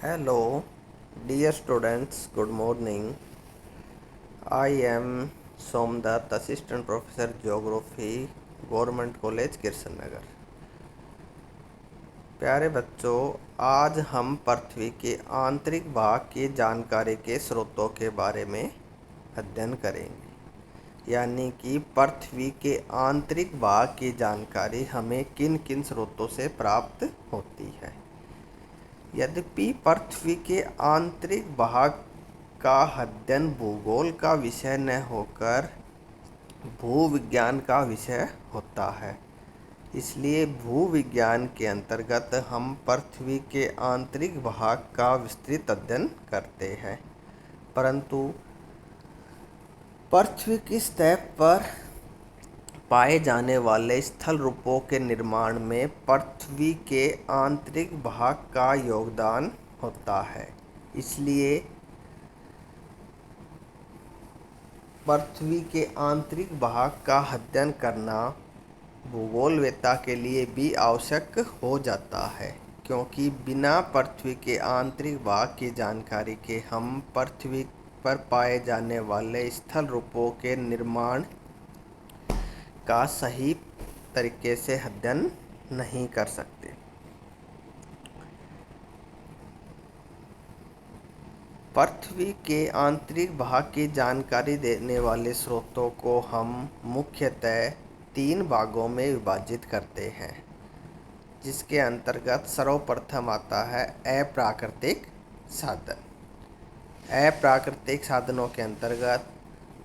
Hello, dear students, good morning. I am Somdat, Assistant Professor Geography, Government College, Krishna नगर। प्यारे बच्चों, आज हम पृथ्वी के आंतरिक भाग की जानकारी के स्रोतों के बारे में अध्ययन करेंगे। यानी कि पृथ्वी के आंतरिक भाग की जानकारी हमें किन किन स्रोतों से प्राप्त होती है। यद्यपि पृथ्वी के आंतरिक भाग का अध्ययन भूगोल का विषय न होकर भूविज्ञान का विषय होता है, इसलिए भूविज्ञान के अंतर्गत हम पृथ्वी के आंतरिक भाग का विस्तृत अध्ययन करते हैं। परंतु पृथ्वी की सतह पर पाए जाने वाले स्थल रूपों के निर्माण में पृथ्वी के आंतरिक भाग का योगदान होता है। इसलिए पृथ्वी के आंतरिक भाग का अध्ययन करना भूगोलवेत्ता के लिए भी आवश्यक हो जाता है, क्योंकि बिना पृथ्वी के आंतरिक भाग की जानकारी के हम पृथ्वी पर पाए जाने वाले स्थल रूपों के निर्माण का सही तरीके से अध्ययन नहीं कर सकते। पृथ्वी के आंतरिक भाग की जानकारी देने वाले स्रोतों को हम मुख्यतः 3 भागों में विभाजित करते हैं, जिसके अंतर्गत सर्वप्रथम आता है अप्राकृतिक साधन। अप्राकृतिक साधनों के अंतर्गत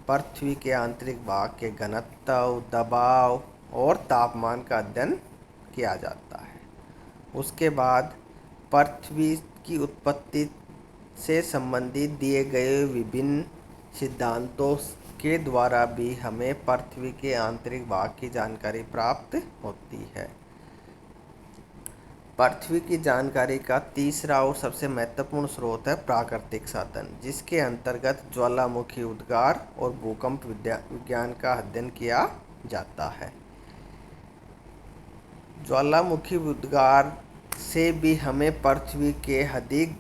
पृथ्वी के आंतरिक भाग के घनत्व, दबाव और तापमान का अध्ययन किया जाता है। उसके बाद पृथ्वी की उत्पत्ति से संबंधित दिए गए विभिन्न सिद्धांतों के द्वारा भी हमें पृथ्वी के आंतरिक भाग की जानकारी प्राप्त होती है। पृथ्वी की जानकारी का तीसरा और सबसे महत्वपूर्ण स्रोत है प्राकृतिक साधन, जिसके अंतर्गत ज्वालामुखी उद्गार और भूकंप विज्ञान का अध्ययन किया जाता है। ज्वालामुखी उद्गार से भी हमें पृथ्वी के अधिक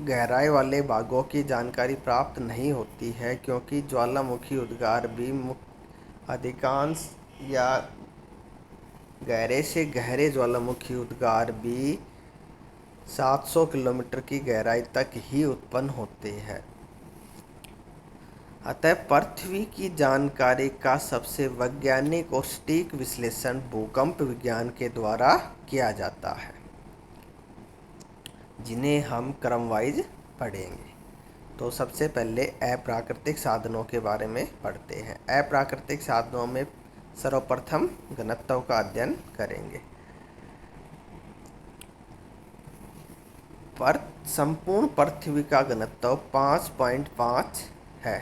गहराई वाले भागों की जानकारी प्राप्त नहीं होती है, क्योंकि ज्वालामुखी उद्गार भी अधिकांश या गहरे से गहरे ज्वालामुखी उद्गार भी 700 किलोमीटर की गहराई तक ही उत्पन्न होते हैं। अतः पृथ्वी की जानकारी का सबसे वैज्ञानिक और सटीक विश्लेषण भूकंप विज्ञान के द्वारा किया जाता है, जिन्हें हम क्रमवाइज पढ़ेंगे। तो सबसे पहले अप्राकृतिक साधनों के बारे में पढ़ते हैं। अप्राकृतिक साधनों में सर्वप्रथम घनत्व का अध्ययन करेंगे। संपूर्ण पृथ्वी का घनत्व 5.5 है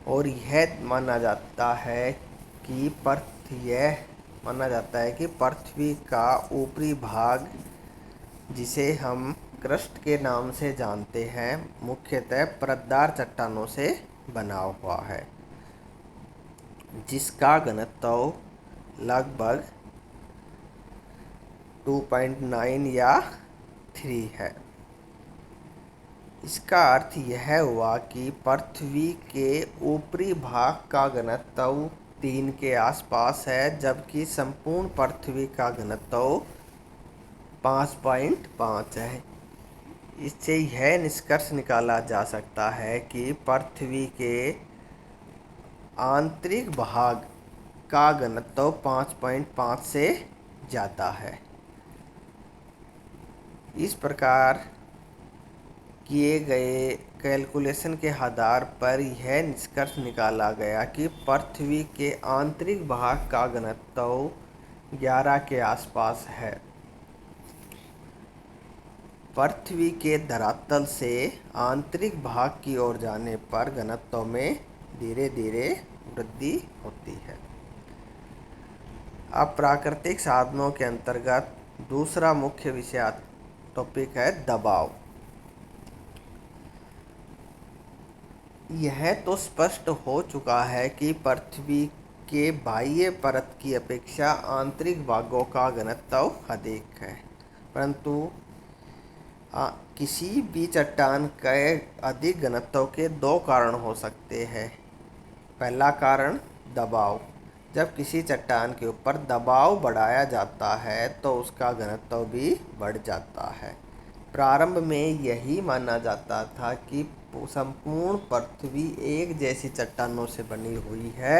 और यह माना जाता है कि पृथ्वी का ऊपरी भाग, जिसे हम क्रस्ट के नाम से जानते हैं, मुख्यतः परतदार चट्टानों से बना हुआ है, जिसका घनत्व लगभग 2.9 या 3 है। इसका अर्थ यह हुआ कि पृथ्वी के ऊपरी भाग का घनत्व 3 के आसपास है, जबकि संपूर्ण पृथ्वी का घनत्व 5.5 है। इससे यह निष्कर्ष निकाला जा सकता है कि पृथ्वी के आंतरिक भाग का घनत्व 5.5 से ज़्यादा है। इस प्रकार किए गए कैलकुलेशन के आधार पर यह निष्कर्ष निकाला गया कि पृथ्वी के आंतरिक भाग का घनत्व 11 के आसपास है। पृथ्वी के धरातल से आंतरिक भाग की ओर जाने पर घनत्व में धीरे धीरे वृद्धि होती है। अब प्राकृतिक साधनों के अंतर्गत दूसरा मुख्य विषय टॉपिक है दबाव। यह तो स्पष्ट हो चुका है कि पृथ्वी के बाह्य परत की अपेक्षा आंतरिक भागों का घनत्व अधिक है, परंतु किसी भी चट्टान के अधिक घनत्व के दो कारण हो सकते हैं। पहला कारण दबाव। जब किसी चट्टान के ऊपर दबाव बढ़ाया जाता है तो उसका घनत्व भी बढ़ जाता है। प्रारंभ में यही माना जाता था कि संपूर्ण पृथ्वी एक जैसी चट्टानों से बनी हुई है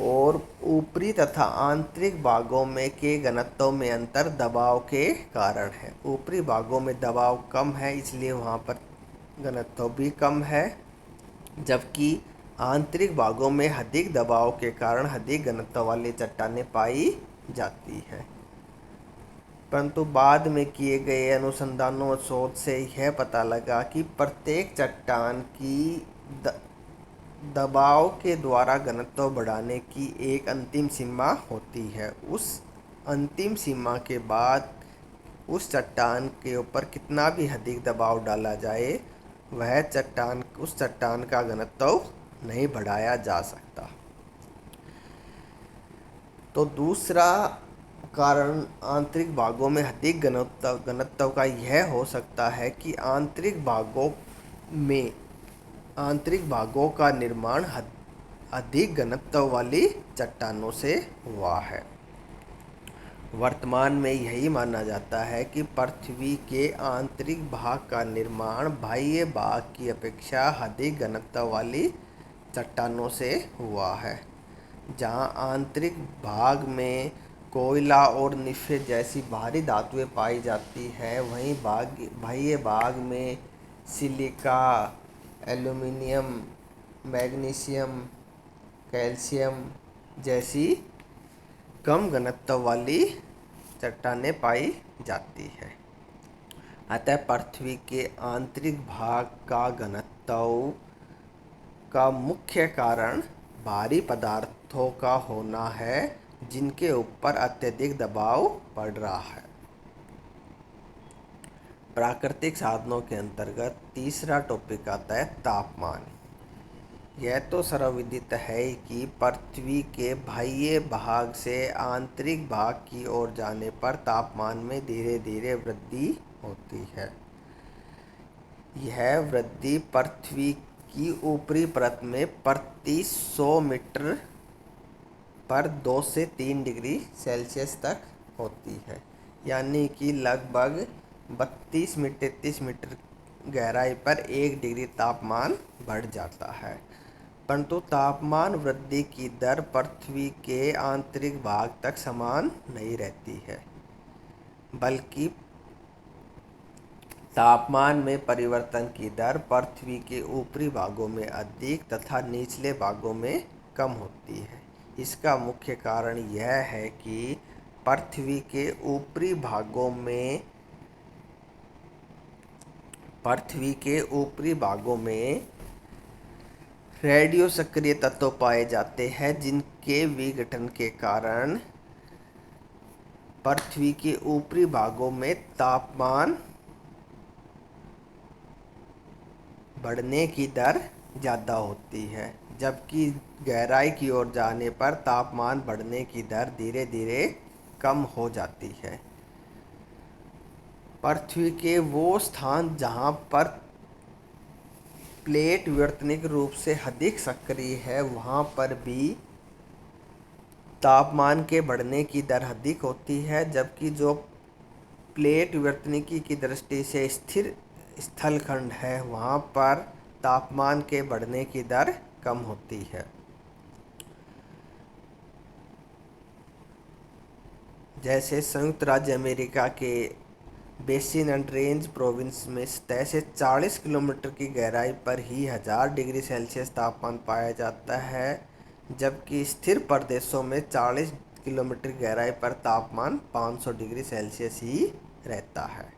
और ऊपरी तथा आंतरिक भागों में के घनत्व में अंतर दबाव के कारण है। ऊपरी भागों में दबाव कम है इसलिए वहाँ पर घनत्व भी कम है, जबकि आंतरिक भागों में अधिक दबाव के कारण अधिक घनत्व वाली चट्टानें पाई जाती है। परंतु बाद में किए गए अनुसंधानों और शोध से यह पता लगा कि प्रत्येक चट्टान की दबाव के द्वारा घनत्व बढ़ाने की एक अंतिम सीमा होती है। उस अंतिम सीमा के बाद उस चट्टान के ऊपर कितना भी अधिक दबाव डाला जाए उस चट्टान का घनत्व नहीं बढ़ाया जा सकता। तो दूसरा कारण आंतरिक भागों में अधिक घनत्व का यह हो सकता है कि आंतरिक भागों का निर्माण अधिक घनत्व वाली चट्टानों से हुआ है। वर्तमान में यही माना जाता है कि पृथ्वी के आंतरिक भाग का निर्माण बाह्य भाग की अपेक्षा अधिक घनत्व वाली चट्टानों से हुआ है। जहां आंतरिक भाग में कोयला और निफ़ेद जैसी भारी धातुएं पाई जाती हैं, वहीं बाह्य भाग में सिलिका, एल्यूमीनियम, मैग्नीशियम, कैल्शियम जैसी कम घनत्व वाली चट्टानें पाई जाती है। अतः पृथ्वी के आंतरिक भाग का घनत्व का मुख्य कारण भारी पदार्थों का होना है जिनके ऊपर अत्यधिक दबाव पड़ रहा है। प्राकृतिक साधनों के अंतर्गत तीसरा टॉपिक आता है तापमान। यह तो सर्वविदित है कि पृथ्वी के बाह्य भाग से आंतरिक भाग की ओर जाने पर तापमान में धीरे धीरे वृद्धि होती है। यह वृद्धि पृथ्वी की ऊपरी परत में प्रति 100 मीटर पर 2 से 3 डिग्री सेल्सियस तक होती है, यानी कि लगभग 32-33 मीटर गहराई पर 1 डिग्री तापमान बढ़ जाता है। परंतु तापमान वृद्धि की दर पृथ्वी के आंतरिक भाग तक समान नहीं रहती है, बल्कि तापमान में परिवर्तन की दर पृथ्वी के ऊपरी भागों में अधिक तथा निचले भागों में कम होती है। इसका मुख्य कारण यह है कि पृथ्वी के ऊपरी भागों में रेडियो सक्रिय तत्व पाए जाते हैं, जिनके विघटन के कारण पृथ्वी के ऊपरी भागों में तापमान बढ़ने की दर ज़्यादा होती है, जबकि गहराई की ओर जाने पर तापमान बढ़ने की दर धीरे धीरे कम हो जाती है। पृथ्वी के वो स्थान जहाँ पर प्लेट विवर्तनिक रूप से अधिक सक्रिय है, वहाँ पर भी तापमान के बढ़ने की दर अधिक होती है, जबकि जो प्लेट विवर्तनिकी की दृष्टि से स्थिर स्थलखंड है, वहाँ पर तापमान के बढ़ने की दर कम होती है। जैसे संयुक्त राज्य अमेरिका के बेसिन एंड रेंज प्रोविंस में सतह से 40 किलोमीटर की गहराई पर ही 1000 डिग्री सेल्सियस तापमान पाया जाता है, जबकि स्थिर प्रदेशों में 40 किलोमीटर गहराई पर तापमान 500 डिग्री सेल्सियस ही रहता है।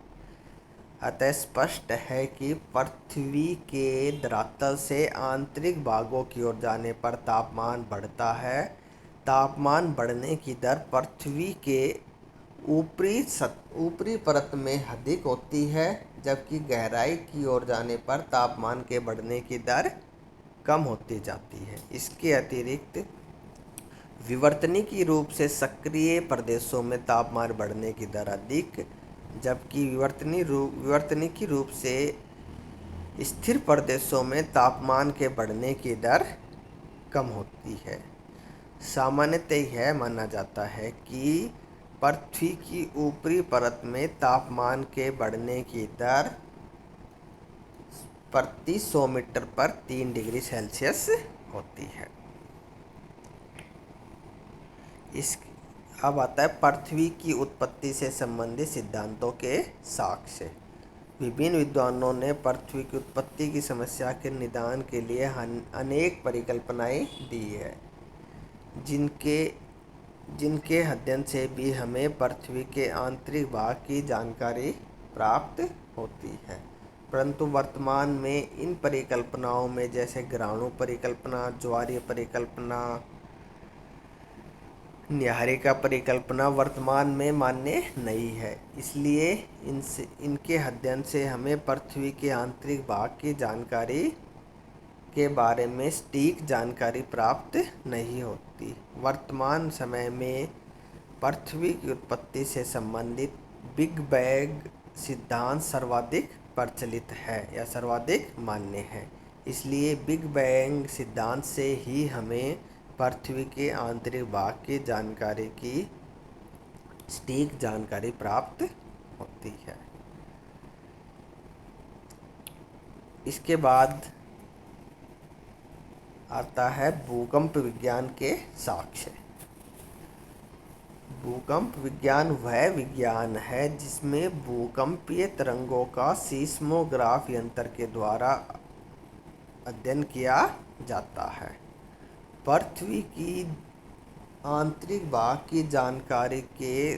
अतः स्पष्ट है कि पृथ्वी के धरातल से आंतरिक भागों की ओर जाने पर तापमान बढ़ता है। तापमान बढ़ने की दर पृथ्वी के ऊपरी परत में अधिक होती है, जबकि गहराई की ओर जाने पर तापमान के बढ़ने की दर कम होती जाती है। इसके अतिरिक्त विवर्तनिकी रूप से सक्रिय प्रदेशों में तापमान बढ़ने की दर अधिक, जबकि विवर्तनिकी रूप से स्थिर प्रदेशों में तापमान के बढ़ने की दर कम होती है। सामान्यतः यह माना जाता है कि पृथ्वी की ऊपरी परत में तापमान के बढ़ने की दर प्रति 100 मीटर पर 3 डिग्री सेल्सियस होती है। इस अब आता है पृथ्वी की उत्पत्ति से संबंधित सिद्धांतों के साक्ष्य। विभिन्न विद्वानों ने पृथ्वी की उत्पत्ति की समस्या के निदान के लिए अनेक परिकल्पनाएं दी है, जिनके अध्ययन से भी हमें पृथ्वी के आंतरिक भाग की जानकारी प्राप्त होती है। परंतु वर्तमान में इन परिकल्पनाओं में जैसे ग्रहाणु परिकल्पना, ज्वारीय परिकल्पना, न्याहारिका परिकल्पना वर्तमान में मान्य नहीं है। इसलिए इनके अध्ययन से हमें पृथ्वी के आंतरिक भाग की जानकारी के बारे में सटीक जानकारी प्राप्त नहीं होती। वर्तमान समय में पृथ्वी की उत्पत्ति से संबंधित बिग बैंग सिद्धांत सर्वाधिक प्रचलित है या सर्वाधिक मान्य है। इसलिए बिग बैंग सिद्धांत से ही हमें पृथ्वी के आंतरिक भाग की जानकारी की सटीक जानकारी प्राप्त होती है। इसके बाद आता है भूकंप विज्ञान के साक्ष्य। भूकंप विज्ञान वह विज्ञान है जिसमें भूकंपीय तरंगों का सीस्मोग्राफ यंत्र के द्वारा अध्ययन किया जाता है। पृथ्वी की आंतरिक भाग की जानकारी के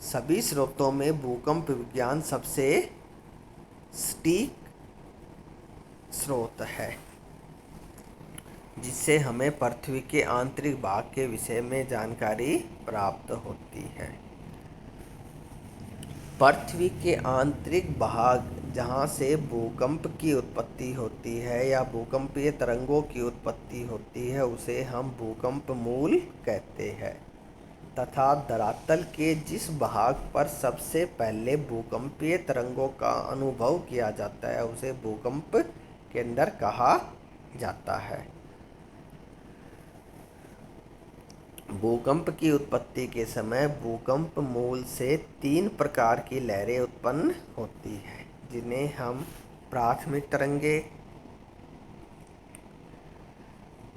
सभी स्रोतों में भूकंप विज्ञान सबसे सटीक स्रोत है, जिससे हमें पृथ्वी के आंतरिक भाग के विषय में जानकारी प्राप्त होती है। पृथ्वी के आंतरिक भाग जहाँ से भूकंप की उत्पत्ति होती है या भूकंपीय तरंगों की उत्पत्ति होती है, उसे हम भूकंप मूल कहते हैं, तथा धरातल के जिस भाग पर सबसे पहले भूकंपीय तरंगों का अनुभव किया जाता है उसे भूकंप केंद्र कहा जाता है। भूकंप की उत्पत्ति के समय भूकंप मूल से 3 प्रकार की लहरें उत्पन्न होती हैं, जिन्हें हम प्राथमिक तरंगे,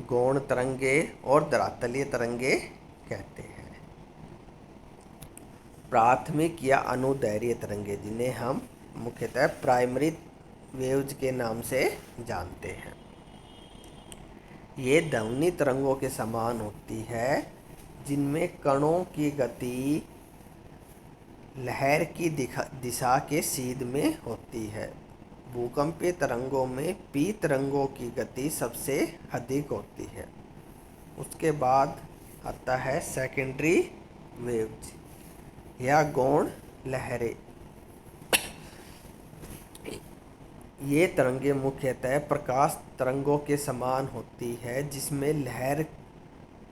गौण तरंगे और धरातलीय तरंगे कहते हैं। प्राथमिक या अनुदैर्घ्य तरंगे, जिन्हें हम मुख्यतः प्राइमरी वेव्स के नाम से जानते हैं, ये ध्वनि तरंगों के समान होती है, जिनमें कणों की गति लहर की दिशा के सीध में होती है। भूकंपीय तरंगों में पी तरंगों की गति सबसे अधिक होती है। उसके बाद आता है सेकेंडरी वेव्स या गौण लहरें। ये तरंगें मुख्यतः प्रकाश तरंगों के समान होती है, जिसमें लहर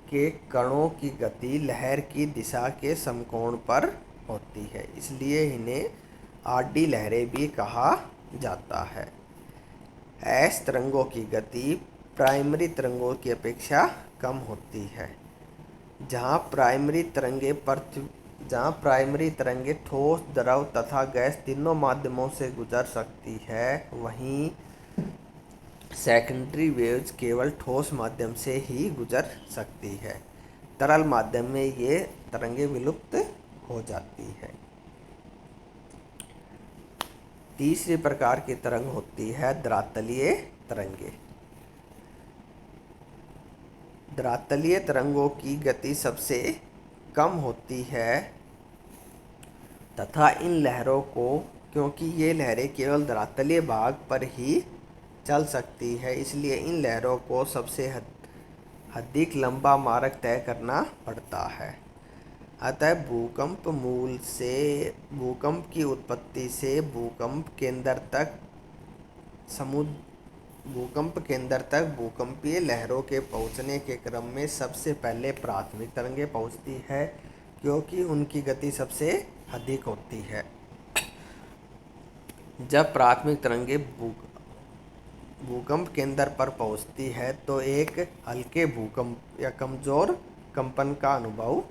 के कणों की गति लहर की दिशा के समकोण पर होती है, इसलिए इन्हें आडी लहरें भी कहा जाता है। एस तरंगों की गति प्राइमरी तरंगों की अपेक्षा कम होती है। जहाँ प्राइमरी तरंगें ठोस, द्रव तथा गैस तीनों माध्यमों से गुजर सकती है, वहीं सेकेंडरी वेव्स केवल ठोस माध्यम से ही गुजर सकती है। तरल माध्यम में ये तरंगें विलुप्त हो जाती है। तीसरी प्रकार की तरंग होती है धरातलीय तरंगे। धरातलीय तरंगों की गति सबसे कम होती है तथा इन लहरों को, क्योंकि ये लहरें केवल धरातलीय भाग पर ही चल सकती है, इसलिए इन लहरों को सबसे अधिक लंबा मार्ग तय करना पड़ता है। अतः भूकंप मूल से भूकंप की उत्पत्ति से भूकंप केंद्र तक भूकंपीय लहरों के पहुंचने के क्रम में सबसे पहले प्राथमिक तरंगें पहुंचती है, क्योंकि उनकी गति सबसे अधिक होती है। जब प्राथमिक तरंगे भूकंप केंद्र पर पहुंचती है तो एक हल्के भूकंप या कमजोर कंपन का अनुभव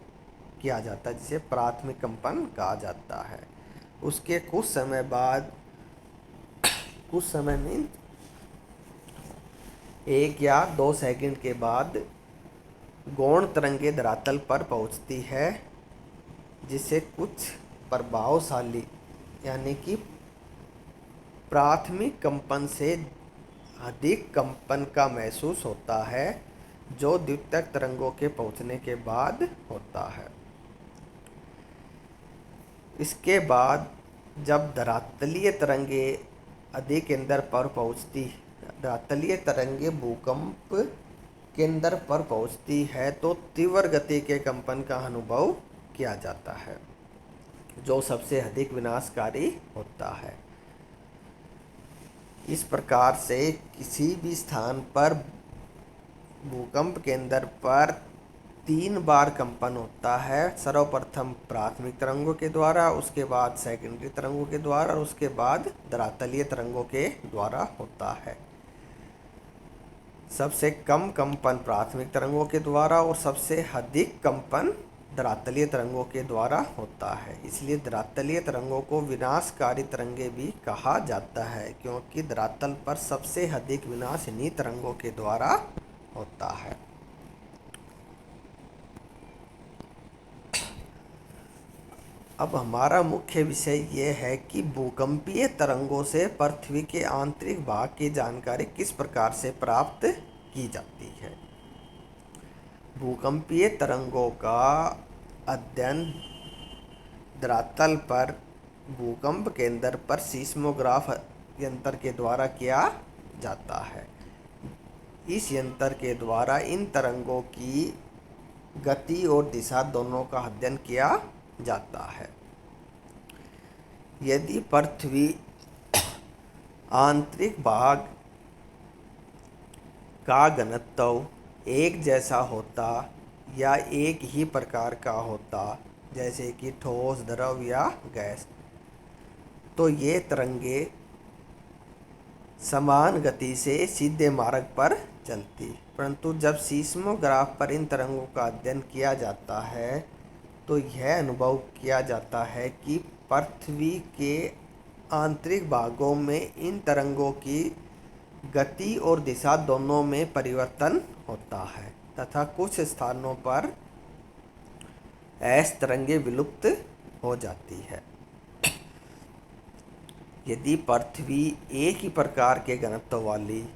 किया जाता है, जिसे प्राथमिक कंपन कहा जाता है। उसके कुछ समय में 1 या 2 सेकंड के बाद गौण तरंगे धरातल पर पहुंचती है, जिसे कुछ प्रभावशाली यानी कि प्राथमिक कंपन से अधिक कंपन का महसूस होता है, जो द्वितीयक तरंगों के पहुंचने के बाद होता है। इसके बाद जब धरातलीय तरंगे अधिक केंद्र पर पहुंचती धरातलीय तरंगे भूकंप केंद्र पर पहुंचती है तो तीव्र गति के कंपन का अनुभव किया जाता है, जो सबसे अधिक विनाशकारी होता है। इस प्रकार से किसी भी स्थान पर भूकंप केंद्र पर 3 बार कंपन होता है। सर्वप्रथम प्राथमिक तरंगों के द्वारा, उसके बाद सेकेंडरी तरंगों के द्वारा और उसके बाद धरातलीय तरंगों के द्वारा होता है। सबसे कम कंपन प्राथमिक तरंगों के द्वारा और सबसे अधिक कंपन धरातलीय तरंगों के द्वारा होता है। इसलिए धरातलीय तरंगों को विनाशकारी तरंगे भी कहा जाता है, क्योंकि धरातल पर सबसे अधिक विनाश इन्हीं तरंगों के द्वारा होता है। अब हमारा मुख्य विषय ये है कि भूकंपीय तरंगों से पृथ्वी के आंतरिक भाग की जानकारी किस प्रकार से प्राप्त की जाती है। भूकंपीय तरंगों का अध्ययन धरातल पर भूकंप केंद्र पर सीस्मोग्राफ यंत्र के द्वारा किया जाता है। इस यंत्र के द्वारा इन तरंगों की गति और दिशा दोनों का अध्ययन किया जाता है। यदि पृथ्वी आंतरिक भाग का घनत्व एक जैसा होता या एक ही प्रकार का होता, जैसे कि ठोस, द्रव या गैस, तो ये तरंगे समान गति से सीधे मार्ग पर चलती। परंतु जब सीस्मोग्राफ पर इन तरंगों का अध्ययन किया जाता है तो यह अनुभव किया जाता है कि पृथ्वी के आंतरिक भागों में इन तरंगों की गति और दिशा दोनों में परिवर्तन होता है तथा कुछ स्थानों पर ऐसी तरंगे विलुप्त हो जाती है। यदि पृथ्वी एक ही प्रकार के घनत्व वाली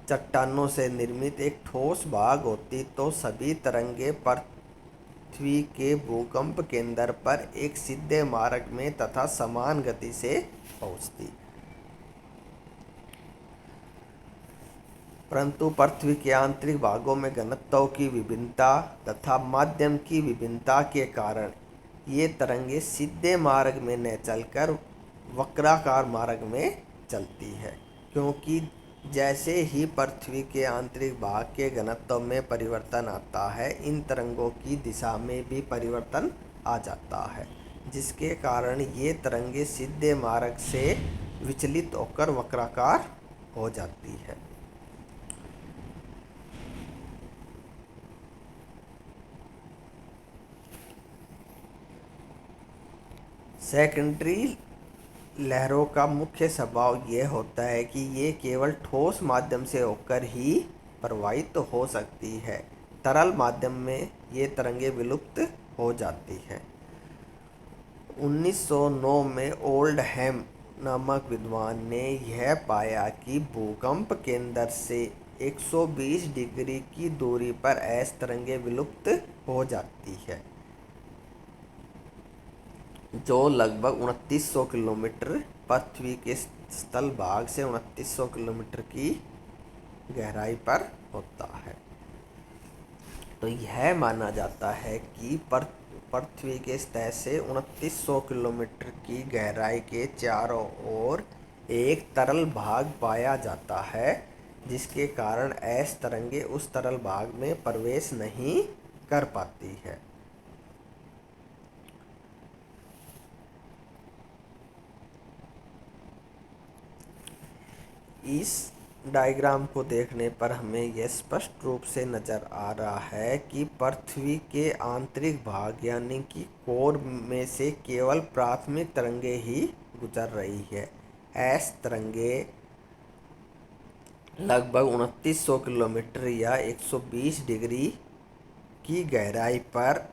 चट्टानों से निर्मित एक ठोस भाग होती तो सभी तरंगे पृथ्वी के भूकंप केंद्र पर एक सीधे मार्ग में तथा समान गति से पहुंचती। परंतु पृथ्वी के आंतरिक भागों में घनत्व की विभिन्नता तथा माध्यम की विभिन्नता के कारण ये तरंगे सीधे मार्ग में न चलकर वक्राकार मार्ग में चलती है, क्योंकि जैसे ही पृथ्वी के आंतरिक भाग के घनत्व में परिवर्तन आता है, इन तरंगों की दिशा में भी परिवर्तन आ जाता है, जिसके कारण ये तरंगे सीधे मार्ग से विचलित होकर वक्राकार हो जाती है। सेकेंडरी लहरों का मुख्य स्वभाव यह होता है कि ये केवल ठोस माध्यम से होकर ही प्रवाहित हो सकती है। तरल माध्यम में ये तरंगे विलुप्त हो जाती हैं। 1909 में ओल्डहैम नामक विद्वान ने यह पाया कि भूकंप केंद्र से 120 डिग्री की दूरी पर ऐसी तरंगे विलुप्त हो जाती है, जो लगभग 2900 किलोमीटर पृथ्वी के स्थल भाग से 2900 किलोमीटर की गहराई पर होता है। तो यह माना जाता है कि पृथ्वी के सतह से 2900 किलोमीटर की गहराई के चारों ओर एक तरल भाग पाया जाता है, जिसके कारण ऐसी तरंगे उस तरल भाग में प्रवेश नहीं कर पाती है। इस डायग्राम को देखने पर हमें यह स्पष्ट रूप से नज़र आ रहा है कि पृथ्वी के आंतरिक भाग यानी कि कोर में से केवल प्राथमिक तरंगें ही गुजर रही है। एस तरंगें लगभग 2900 किलोमीटर या 120 डिग्री की गहराई पर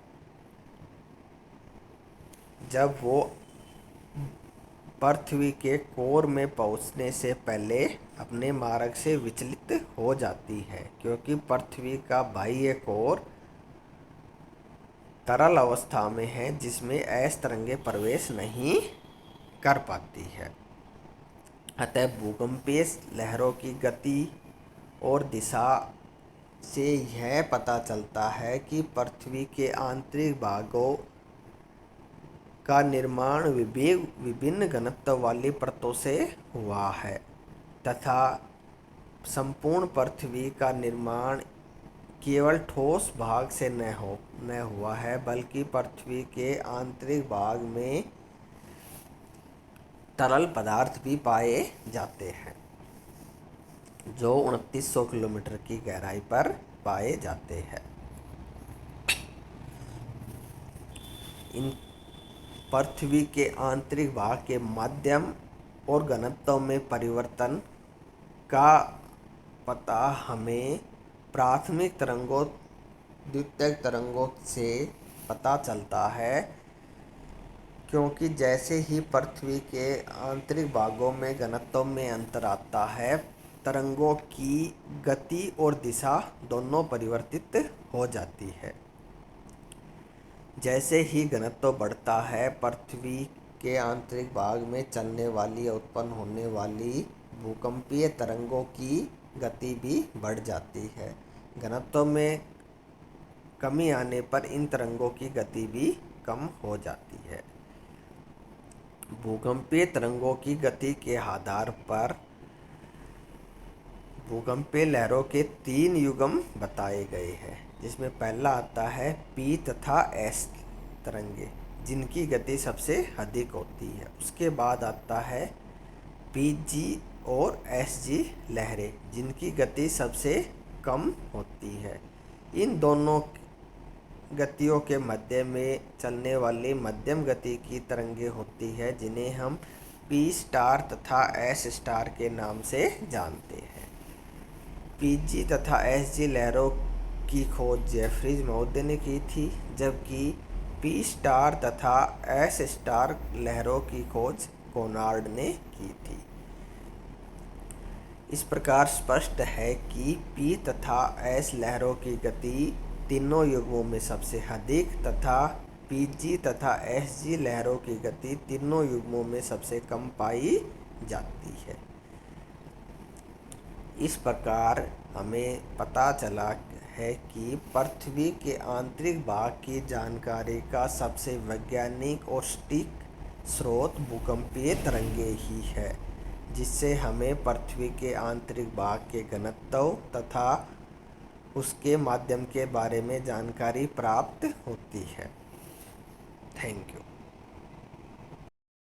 जब वो पृथ्वी के कोर में पहुंचने से पहले अपने मार्ग से विचलित हो जाती है, क्योंकि पृथ्वी का बाह्य कोर तरल अवस्था में है जिसमें ऐस तरंगें प्रवेश नहीं कर पाती है। अतः भूकंपीय लहरों की गति और दिशा से यह पता चलता है कि पृथ्वी के आंतरिक भागों का निर्माण विभिन्न घनत्व वाली परतों से हुआ है तथा संपूर्ण पृथ्वी का निर्माण केवल ठोस भाग से न हुआ है, बल्कि पृथ्वी के आंतरिक भाग में तरल पदार्थ भी पाए जाते हैं जो 2900 किलोमीटर की गहराई पर पाए जाते हैं। इन पृथ्वी के आंतरिक भाग के माध्यम और घनत्व में परिवर्तन का पता हमें प्राथमिक तरंगों द्वितीयक तरंगों से पता चलता है, क्योंकि जैसे ही पृथ्वी के आंतरिक भागों में घनत्व में अंतर आता है, तरंगों की गति और दिशा दोनों परिवर्तित हो जाती है। जैसे ही घनत्व बढ़ता है, पृथ्वी के आंतरिक भाग में चलने वाली या उत्पन्न होने वाली भूकंपीय तरंगों की गति भी बढ़ जाती है। घनत्व में कमी आने पर इन तरंगों की गति भी कम हो जाती है। भूकंपीय तरंगों की गति के आधार पर भूकंपीय लहरों के 3 युग्म बताए गए हैं, जिसमें पहला आता है पी तथा एस तरंगे, जिनकी गति सबसे अधिक होती है। उसके बाद आता है पी जी और एस जी लहरें, जिनकी गति सबसे कम होती है। इन दोनों गतियों के मध्य में चलने वाली मध्यम गति की तरंगें होती है, जिन्हें हम पी स्टार तथा एस स्टार के नाम से जानते हैं। पीजी तथा एसजी लहरों की खोज जेफरीज महोदय ने की थी, जबकि पी स्टार तथा एस स्टार लहरों की खोज कोनार्ड ने की थी। इस प्रकार स्पष्ट है कि पी तथा एस लहरों की गति तीनों युग्मों में सबसे अधिक तथा पीजी तथा एसजी लहरों की गति तीनों युग्मों में सबसे कम पाई जाती है। इस प्रकार हमें पता चला है कि पृथ्वी के आंतरिक भाग की जानकारी का सबसे वैज्ञानिक और सटीक स्रोत भूकंपीय तरंगें ही है, जिससे हमें पृथ्वी के आंतरिक भाग के घनत्व तथा उसके माध्यम के बारे में जानकारी प्राप्त होती है। Thank you.